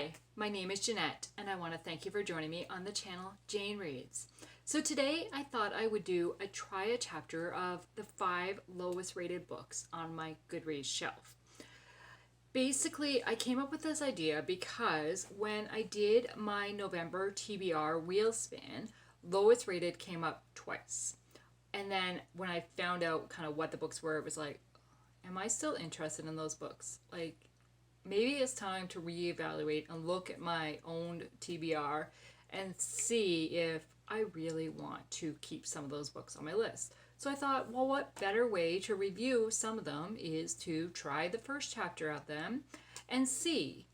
Hi, my name is Jeanette, and I want to thank you for joining me on the channel Jane Reads. So today I thought I would try a chapter of the 5 lowest rated books on my Goodreads shelf. Basically, I came up with this idea because when I did my November TBR wheel spin, lowest rated came up twice. And then when I found out kind of what the books were, it was like, am I still interested in those books? Like, maybe it's time to reevaluate and look at my owned TBR and see if I really want to keep some of those books on my list. So I thought, well, what better way to review some of them is to try the first chapter of them and see,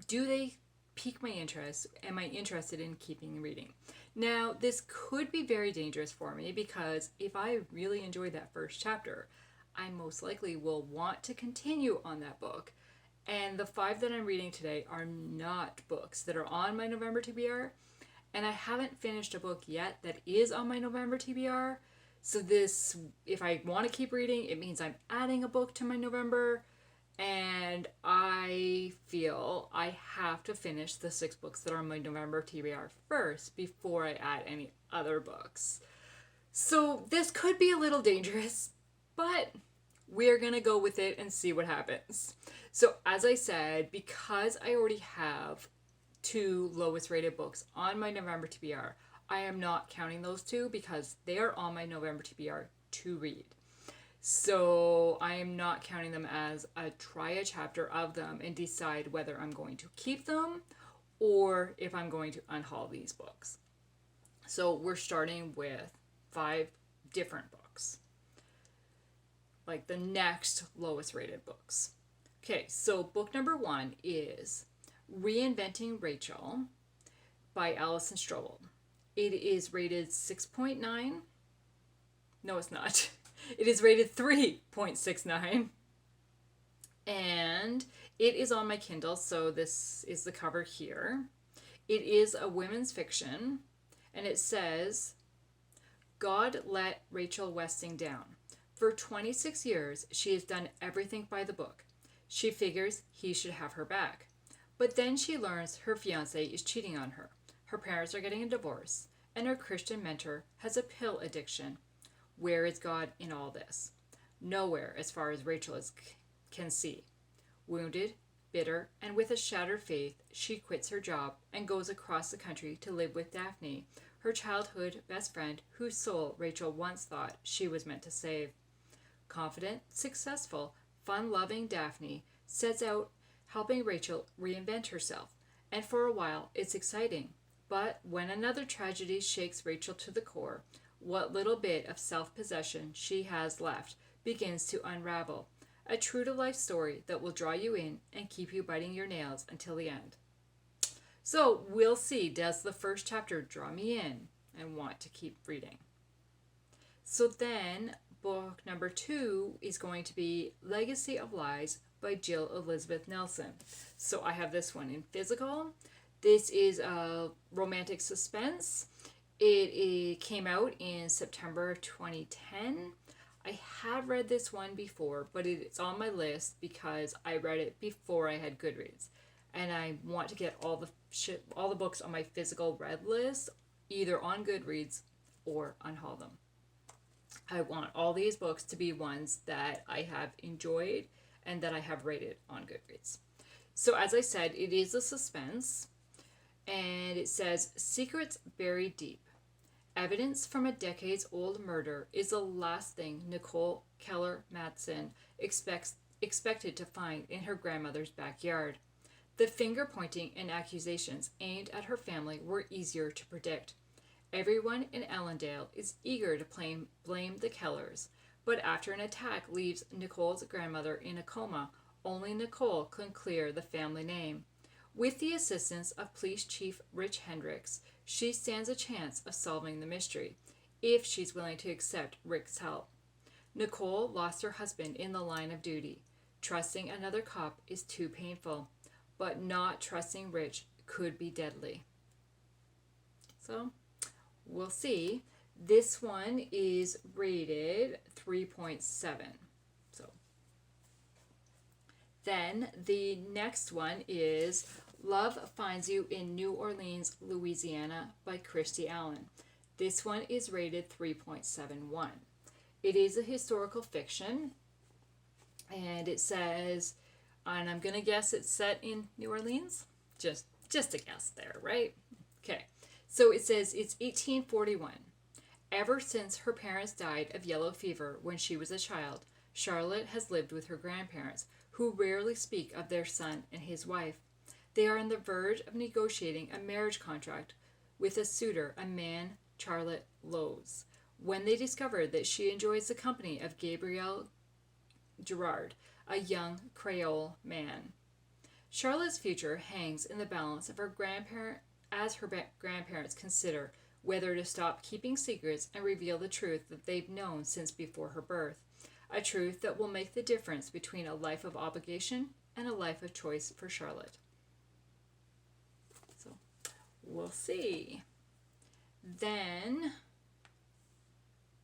do they pique my interest? Am I interested in keeping reading? Now, this could be very dangerous for me because if I really enjoy that first chapter, I most likely will want to continue on that book. And the 5 that I'm reading today are not books that are on my November TBR. And I haven't finished a book yet that is on my November TBR. So this, if I want to keep reading, it means I'm adding a book to my November. And I feel I have to finish the 6 books that are on my November TBR first before I add any other books. So this could be a little dangerous, but we're going to go with it and see what happens. So as I said, because I already have 2 lowest rated books on my November TBR, I am not counting those 2 because they are on my November TBR to read. So I am not counting them as try a chapter of them and decide whether I'm going to keep them or if I'm going to unhaul these books. So we're starting with 5 different books, like the next lowest rated books. Okay, so book number 1 is Reinventing Rachel by Alison Strobel. It is rated 6.9. No, it's not. It is rated 3.69. And it is on my Kindle, so this is the cover here. It is a women's fiction, and it says, God let Rachel Westing down. For 26 years, she has done everything by the book. She figures he should have her back. But then she learns her fiancé is cheating on her. Her parents are getting a divorce, and her Christian mentor has a pill addiction. Where is God in all this? Nowhere, as far as Rachel can see. Wounded, bitter, and with a shattered faith, she quits her job and goes across the country to live with Daphne, her childhood best friend whose soul Rachel once thought she was meant to save. Confident, successful, fun-loving Daphne sets out helping Rachel reinvent herself, and for a while it's exciting. But when another tragedy shakes Rachel to the core, what little bit of self-possession she has left begins to unravel. A true-to-life story that will draw you in and keep you biting your nails until the end. So we'll see, does the first chapter draw me in and want to keep reading? So then book number 2 is going to be Legacy of Lies by Jill Elizabeth Nelson. So I have this one in physical. This is a romantic suspense. It came out in September 2010. I had read this one before, but it's on my list because I read it before I had Goodreads. And I want to get all the books on my physical read list, either on Goodreads or unhaul them. I want all these books to be ones that I have enjoyed and that I have rated on Goodreads. So as I said, it is a suspense, and it says, secrets buried deep. Evidence from a decades-old murder is the last thing Nicole Keller Madsen expected to find in her grandmother's backyard. The finger-pointing and accusations aimed at her family were easier to predict. Everyone in Allendale is eager to blame the Kellers, but after an attack leaves Nicole's grandmother in a coma, only Nicole can clear the family name. With the assistance of Police Chief Rich Hendricks, she stands a chance of solving the mystery, if she's willing to accept Rick's help. Nicole lost her husband in the line of duty. Trusting another cop is too painful, but not trusting Rich could be deadly. So, we'll see. This one is rated 3.7. So, then the next one is Love Finds You in New Orleans, Louisiana by Christa Allan. This one is rated 3.71. It is a historical fiction, and it says, and I'm going to guess it's set in New Orleans. Just a guess there, right? Okay. So it says it's 1841. Ever since her parents died of yellow fever when she was a child, Charlotte has lived with her grandparents, who rarely speak of their son and his wife. They are on the verge of negotiating a marriage contract with a suitor, a man Charlotte loathes, when they discover that she enjoys the company of Gabriel Gerard, a young Creole man. Charlotte's future hangs in the balance of her grandparents consider whether to stop keeping secrets and reveal the truth that they've known since before her birth, a truth that will make the difference between a life of obligation and a life of choice for Charlotte. So, we'll see. Then,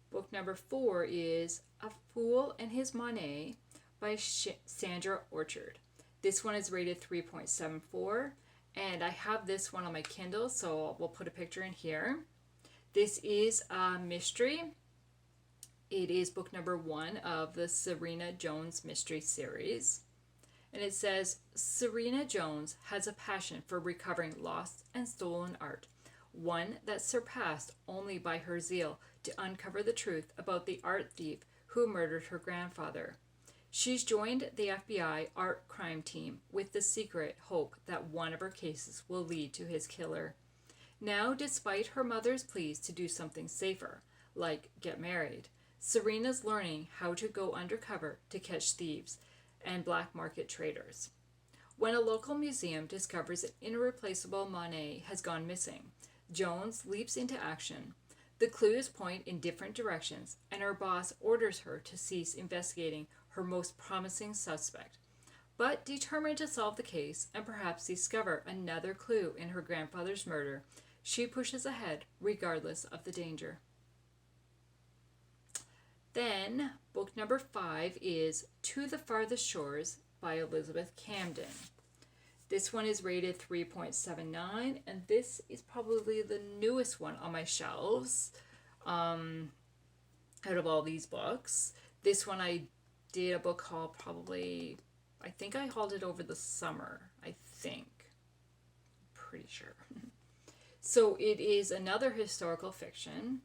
book number 4 is A Fool and His Monet by Sandra Orchard. This one is rated 3.74, and I have this one on my Kindle, so we'll put a picture in here. This is a mystery. It is book number 1 of the Serena Jones mystery series. And it says, Serena Jones has a passion for recovering lost and stolen art, one that's surpassed only by her zeal to uncover the truth about the art thief who murdered her grandfather. She's joined the FBI art crime team with the secret hope that one of her cases will lead to his killer. Now, despite her mother's pleas to do something safer, like get married, Serena's learning how to go undercover to catch thieves and black market traders. When a local museum discovers an irreplaceable Monet has gone missing, Jones leaps into action. The clues point in different directions, and her boss orders her to cease investigating her most promising suspect. But determined to solve the case and perhaps discover another clue in her grandfather's murder, she pushes ahead regardless of the danger. Then, book number 5 is To the Farthest Shores by Elizabeth Camden. This one is rated 3.79, and this is probably the newest one on my shelves out of all these books. This one I did a book haul probably, I think I hauled it over the summer, pretty sure. So it is another historical fiction.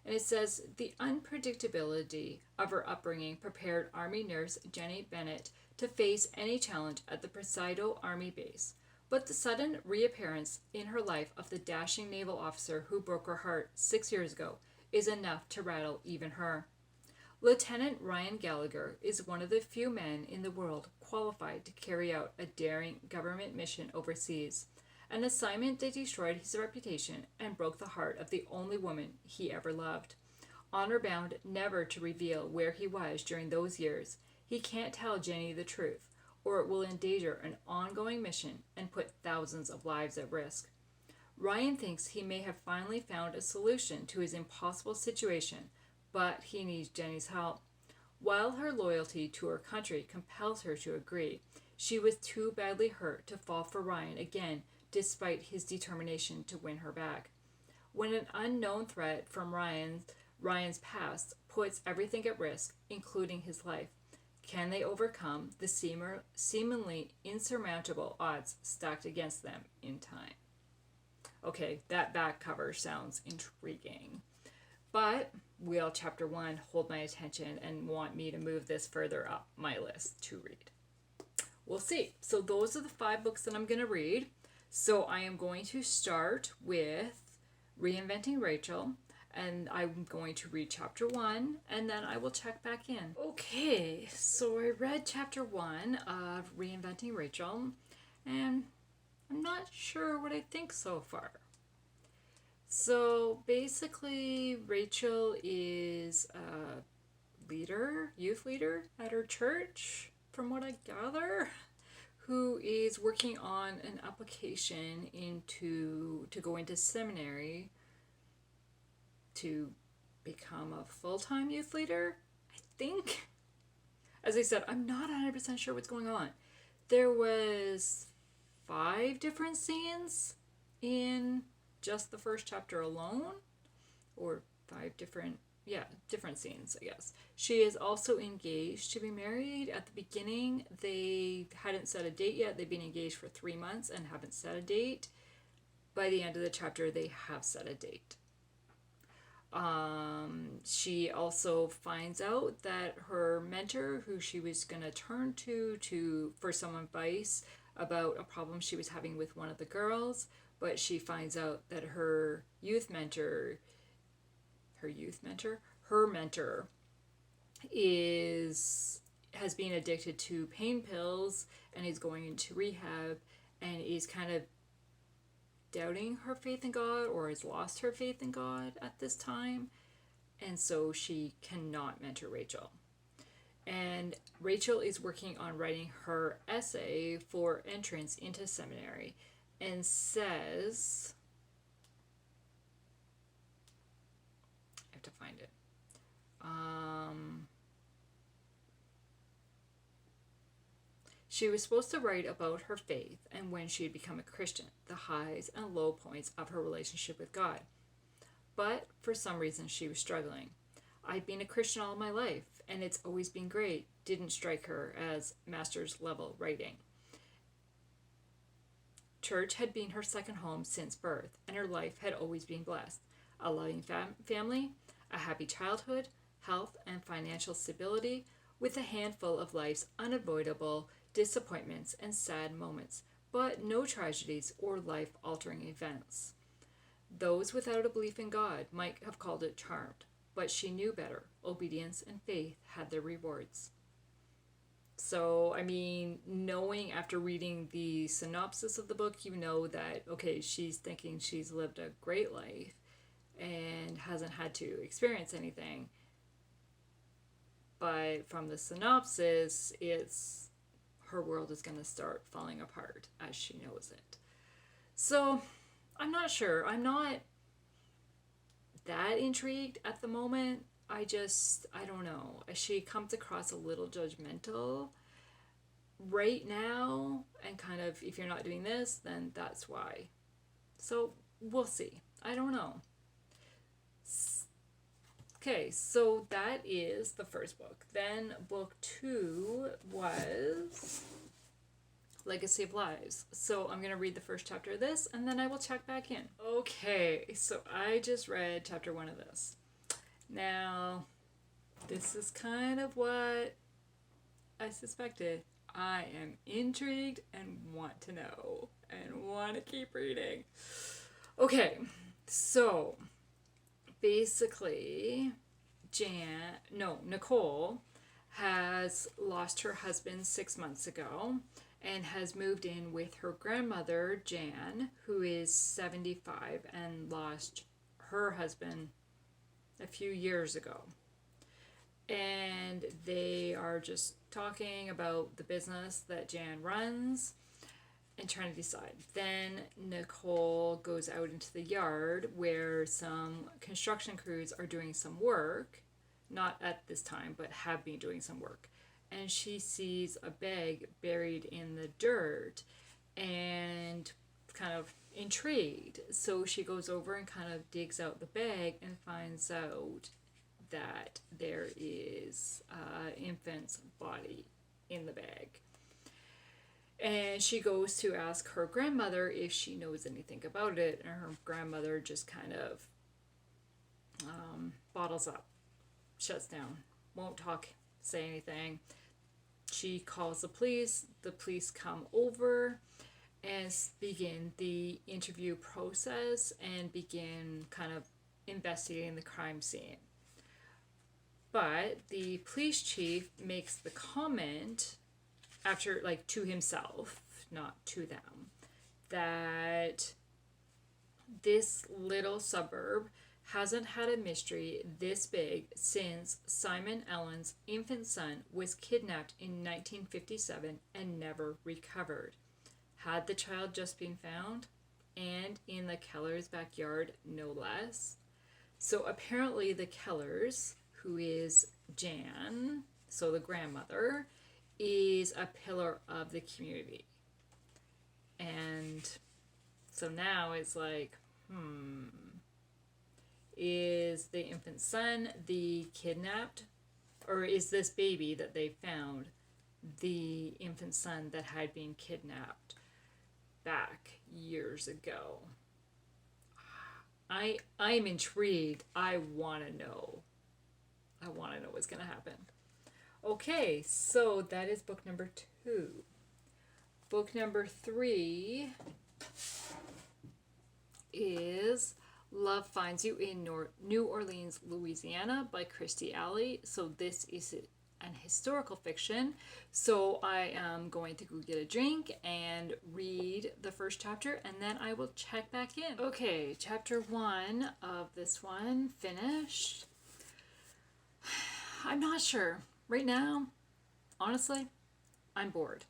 And it says, the unpredictability of her upbringing prepared Army nurse Jenny Bennett to face any challenge at the Presidio Army base. But the sudden reappearance in her life of the dashing naval officer who broke her heart 6 years ago is enough to rattle even her. Lieutenant Ryan Gallagher is one of the few men in the world qualified to carry out a daring government mission overseas, an assignment that destroyed his reputation and broke the heart of the only woman he ever loved. Honor-bound never to reveal where he was during those years, he can't tell Jenny the truth, or it will endanger an ongoing mission and put thousands of lives at risk. Ryan thinks he may have finally found a solution to his impossible situation, but he needs Jenny's help. While her loyalty to her country compels her to agree, she was too badly hurt to fall for Ryan again, despite his determination to win her back. When an unknown threat from Ryan's past puts everything at risk, including his life, can they overcome the seemingly insurmountable odds stacked against them in time? Okay, that back cover sounds intriguing. But will Chapter 1 hold my attention and want me to move this further up my list to read? We'll see. So those are the 5 books that I'm going to read. So I am going to start with Reinventing Rachel, and I'm going to read Chapter 1, and then I will check back in. Okay, so I read Chapter 1 of Reinventing Rachel, and I'm not sure what I think so far. So basically, Rachel is a youth leader at her church, from what I gather, who is working on an application to go into seminary to become a full-time youth leader, I think. As I said, I'm not 100% sure what's going on. There was 5 different scenes in just the first chapter alone, or 5 different scenes, I guess. She is also engaged to be married. At the beginning, they hadn't set a date yet. They've been engaged for 3 months and haven't set a date. By the end of the chapter, they have set a date. She also finds out that her mentor, who she was going to turn to for some advice about a problem she was having with one of the girls, but she finds out that her mentor has been addicted to pain pills and is going into rehab and is kind of doubting her faith in God, or has lost her faith in God at this time, and so she cannot mentor Rachel. And Rachel is working on writing her essay for entrance into seminary, and says, I have to find it. She was supposed to write about her faith and when she had become a Christian, the highs and low points of her relationship with God. But for some reason she was struggling. I'd been a Christian all my life, and it's always been great. Didn't strike her as master's level writing. Church had been her second home since birth, and her life had always been blessed. A loving family, a happy childhood, health and financial stability, with a handful of life's unavoidable disappointments and sad moments, but no tragedies or life-altering events. Those without a belief in God might have called it charmed, but she knew better. Obedience and faith had their rewards. So, I mean, knowing after reading the synopsis of the book, you know that, okay, she's thinking she's lived a great life and hasn't had to experience anything. But from the synopsis, it's her world is going to start falling apart as she knows it. So, I'm not sure. I'm not that intrigued at the moment. I don't know. She comes across a little judgmental right now, and kind of, if you're not doing this, then that's why. So, we'll see. I don't know. Okay, so that is the first book. Then book 2 was Legacy of Lives. So I'm going to read the first chapter of this, and then I will check back in. Okay, so I just read chapter 1 of this. Now, this is kind of what I suspected. I am intrigued and want to know and want to keep reading. Okay, so basically, Nicole has lost her husband 6 months ago and has moved in with her grandmother, Jan, who is 75 and lost her husband a few years ago. And they are just talking about the business that Jan runs and trying to decide. Then Nicole goes out into the yard where some construction crews are doing some work, not at this time, but have been doing some work. And she sees a bag buried in the dirt and kind of intrigued. So she goes over and kind of digs out the bag and finds out that there is an infant's body in the bag. And she goes to ask her grandmother if she knows anything about it, and her grandmother just kind of bottles up, shuts down, won't talk, say anything. She calls the police come over and begin the interview process and begin kind of investigating the crime scene. But the police chief makes the comment after, like, to himself, not to them, that this little suburb hasn't had a mystery this big since Simon Allen's infant son was kidnapped in 1957 and never recovered. Had the child just been found? And in the Keller's backyard, no less. So apparently the Kellers, who is Jan, so the grandmother, is a pillar of the community. And So now it's like, is the infant son the kidnapped, or is this baby that they found the infant son that had been kidnapped back years ago? I'm intrigued. I want to know. I want to know what's going to happen. Okay, so that is book number 2. Book number 3 is Love Finds You in New Orleans, Louisiana by Christa. So this is an historical fiction. So I am going to go get a drink and read the first chapter, and then I will check back in. Okay, chapter 1 of this one finished. I'm not sure. Right now, honestly, I'm bored.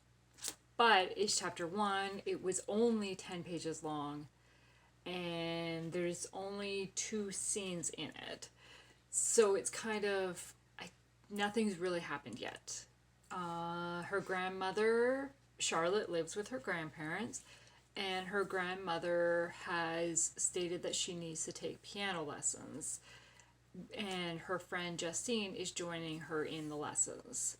But it's chapter 1. It was only 10 pages long, and there's only 2 scenes in it. So it's kind of, nothing's really happened yet. Her grandmother, Charlotte, lives with her grandparents, and her grandmother has stated that she needs to take piano lessons. And her friend Justine is joining her in the lessons.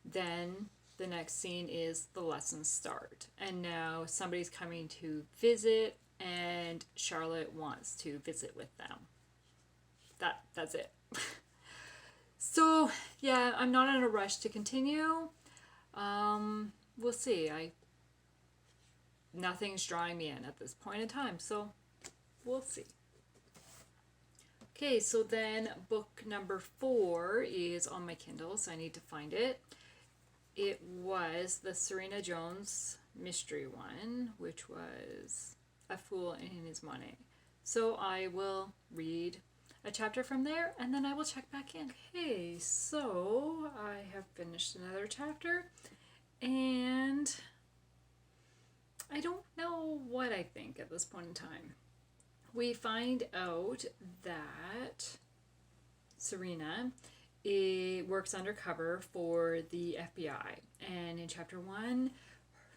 Then the next scene is the lessons start. And now somebody's coming to visit, and Charlotte wants to visit with them. That's it. So, yeah, I'm not in a rush to continue. We'll see. Nothing's drawing me in at this point in time, so we'll see. Okay, so then book number 4 is on my Kindle, so I need to find it. It was the Serena Jones mystery one, which was A Fool and His Monet. So I will read a chapter from there, and then I will check back in. Okay, so I have finished another chapter, and I don't know what I think at this point in time. We find out that Serena works undercover for the FBI. And in chapter 1,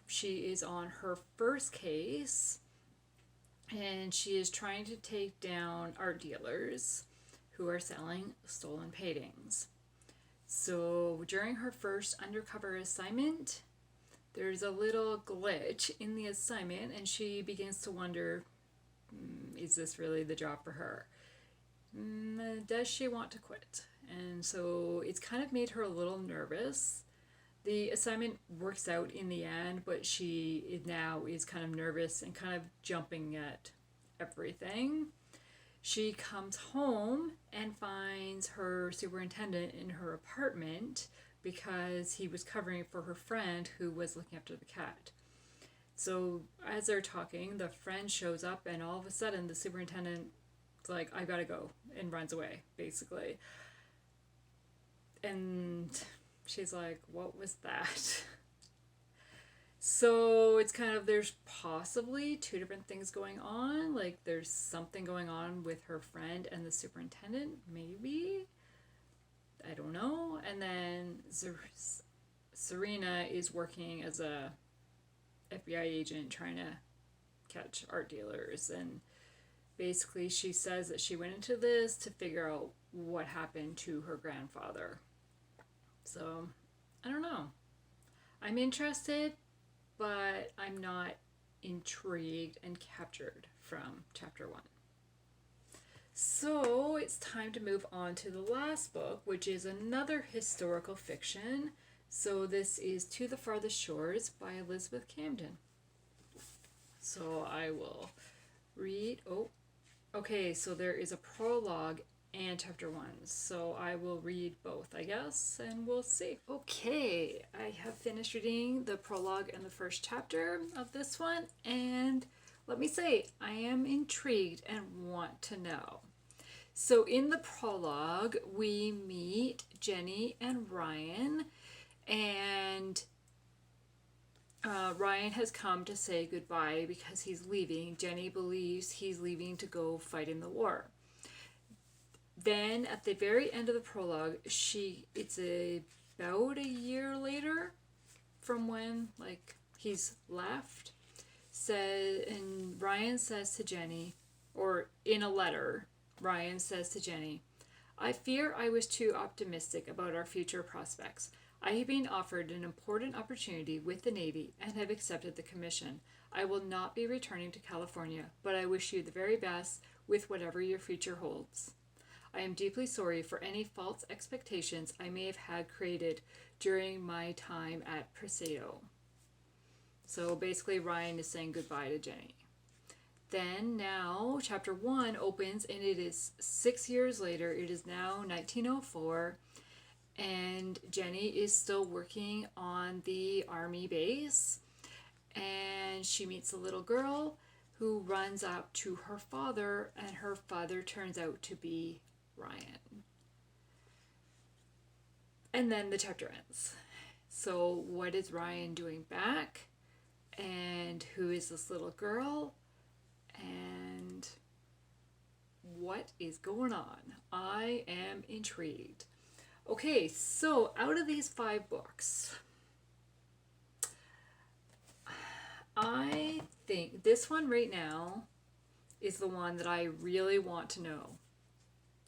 she is on her first case, and she is trying to take down art dealers who are selling stolen paintings. So during her first undercover assignment, there's a little glitch in the assignment, and she begins to wonder, is this really the job for her? Does she want to quit? And so it's kind of made her a little nervous. The assignment works out in the end, but she now is kind of nervous and kind of jumping at everything. She comes home and finds her superintendent in her apartment because he was covering for her friend who was looking after the cat. So as they're talking, the friend shows up, and all of a sudden the superintendent's like, I gotta go, and runs away, basically. And she's like, what was that? So it's kind of, there's possibly 2 different things going on. Like, there's something going on with her friend and the superintendent, maybe? I don't know. And then Serena is working as a FBI agent trying to catch art dealers, and basically she says that she went into this to figure out what happened to her grandfather. So I don't know. I'm interested, but I'm not intrigued and captured from chapter 1. So it's time to move on to the last book, which is another historical fiction. So this is To the Farthest Shores by Elizabeth Camden. So I will read. Okay, so there is a prologue and chapter 1. So I will read both, I guess, and we'll see. Okay, I have finished reading the prologue and the first chapter of this one, and let me say, I am intrigued and want to know. So in the prologue, we meet Jenny and Ryan, and Ryan has come to say goodbye because he's leaving. Jenny believes he's leaving to go fight in the war. Then at the very end of the prologue, it's about a year later from when he's left, says, and Ryan says to Jenny, or in a letter, Ryan says to Jenny, I fear I was too optimistic about our future prospects. I have been offered an important opportunity with the Navy and have accepted the commission. I will not be returning to California, but I wish you the very best with whatever your future holds. I am deeply sorry for any false expectations I may have had created during my time at Presidio. So basically Ryan is saying goodbye to Jenny. Then now chapter 1 opens and it is 6 years later. It is now 1904 and Jenny is still working on the army base, and she meets a little girl who runs up to her father, and her father turns out to be Ryan. And then the chapter ends. So what is Ryan doing back? And who is this little girl? And what is going on? I am intrigued. Okay, so out of these 5 books, I think this one right now is the one that I really want to know.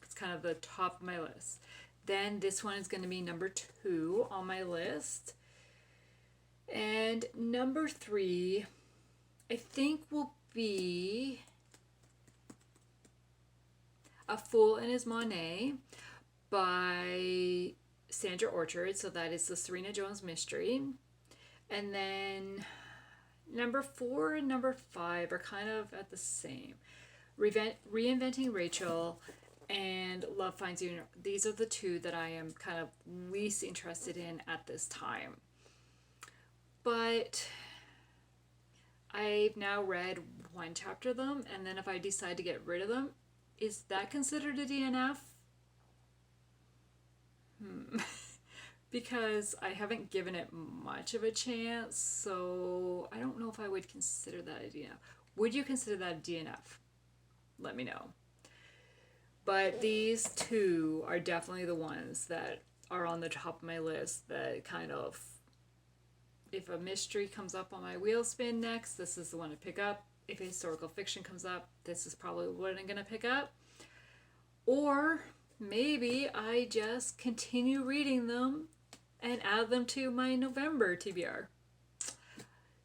It's kind of the top of my list. Then this one is going to be number 2 on my list. And number 3, I think will be A Fool and His Monet by Sandra Orchard. So that is the Serena Jones mystery. And then number 4 and number 5 are kind of at the same. Reinventing Rachel and Love Finds You. These are the 2 that I am kind of least interested in at this time. But I've now read 1 chapter of them, and then if I decide to get rid of them, is that considered a DNF? Because I haven't given it much of a chance, so I don't know if I would consider that a DNF. Would you consider that a DNF? Let me know. But these 2 are definitely the ones that are on the top of my list that kind of, if a mystery comes up on my wheel spin next, this is the one to pick up. If a historical fiction comes up, this is probably what I'm going to pick up. Or maybe I just continue reading them and add them to my November TBR.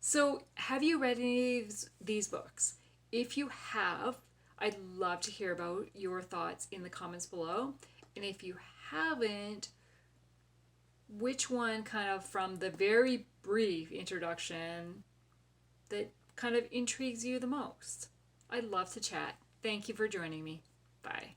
So have you read any of these books? If you have, I'd love to hear about your thoughts in the comments below. And if you haven't, which one kind of from the very brief introduction that kind of intrigues you the most? I'd love to chat. Thank you for joining me. Bye.